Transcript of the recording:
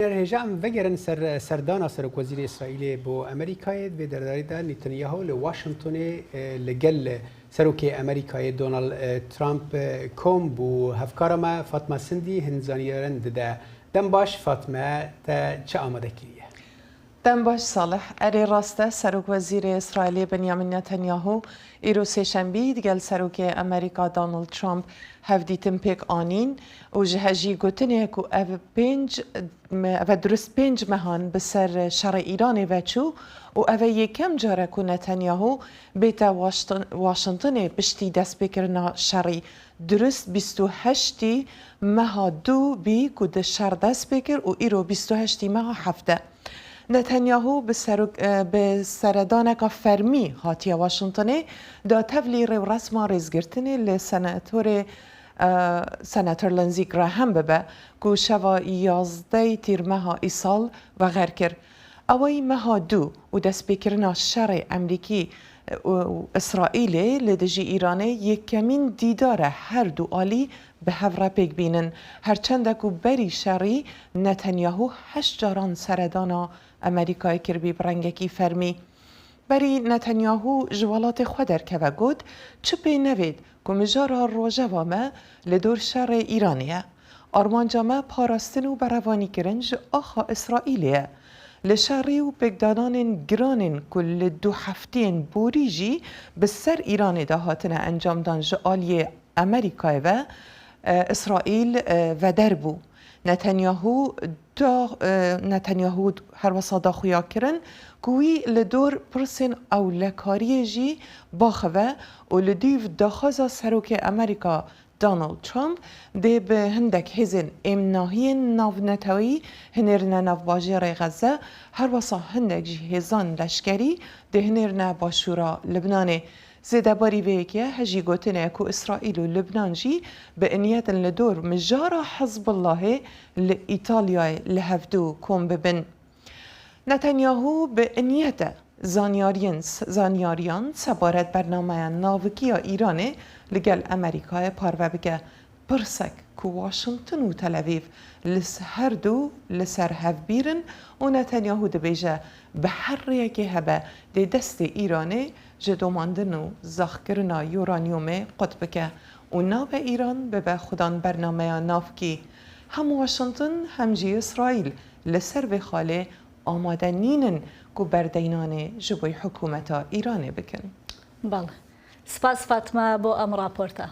رجعم وگرن سردان سرک وزیر اسرائیل با امریکای و درداری در نتانیاهو لواشنگتن لگل سرک امریکای دونالد ترامپ کوم بو هفکارما فاطمه سندی هنزانیارن ده دم باش فاطمه تا چه آماده کیه؟ دم باش صالح اری راسته سرک وزیر اسرائیل بنیامین نتانیاهو ایرو سهشنبه دیگل سرک امریکا دونالد ترامپ هفدیتن پیک آنین و جهجی گوتنه کو او درست پنج مهان بسر شر ایران وچو و او یکم جاره کو نتانیاهو بیتا واشنطن بشتی دست بکرنا شری درست 28 مها دو بی کو ده شر دست بکر و ایرو 28 مها هفته نتانیاهو به سردانک فرمی هاتیا واشنطنه دا تفلی رو رسما ریزگرتنی سناتور لنزی گراهم ببه که شوا 11 تیر مها ای سال و غیر کر اوی مها دو و دست بکرنا شر امریکی و اسرائیل لدجی ایرانه یکمین دیدار هر دو آلی به هفره پیک بینن هرچند که بری شری نتانیاهو 8 جاران سردانا امریکای کربی برنگکی فرمی بری نتانیاهو جوالات خودر که و گود چپی نوید که مجارا روژه وامه لدور شر ایرانیه آرمانجا ما پاراستن و بروانی کرنج آخا اسرائیلیه لشری و بگدادان گرانن کل 2 هفتین بوریجی به سر ایران دهاتن انجام دان جعالی امریکای و اسرائیل و دربو نتانیاهو هر وسا دا خویا کرن کوی لدور پرسن او لکاری جی باخوه و لدیو داخازا سروک امریکا دونالد ترامپ ده به هندک هزن امناهی ناونتوی هنرنه ناوباجر غزه هر وسا هندک جی هزان لشکری ده هنرنه باشورا لبنانه زیده باری ویکیه هجی گوتنه که اسرائیل و لبنان جی به انیت لدور مجارا حزب الله لإیطالیا لهفدو کم ببن نتانیاهو به انیت زانیاریان سبارت برنامه ناوکی ایرانه لگل امریکای پاروه بگه پرسک که واشنطن و تلویف هر دو لسر هف بیرن و نتانیاهو ده بیجه به هر یکی هبه ده دست ایرانه جدوماندن و زخکرنا یورانیوم قطب که و ناو ایران به خودان برنامه نافکی هم واشنطن هم جی اسرائیل لسر به خاله آماده نینن که بردینان جبوی حکومت ایران بکن. بله. سپاس فاطمه با ام راپورتا.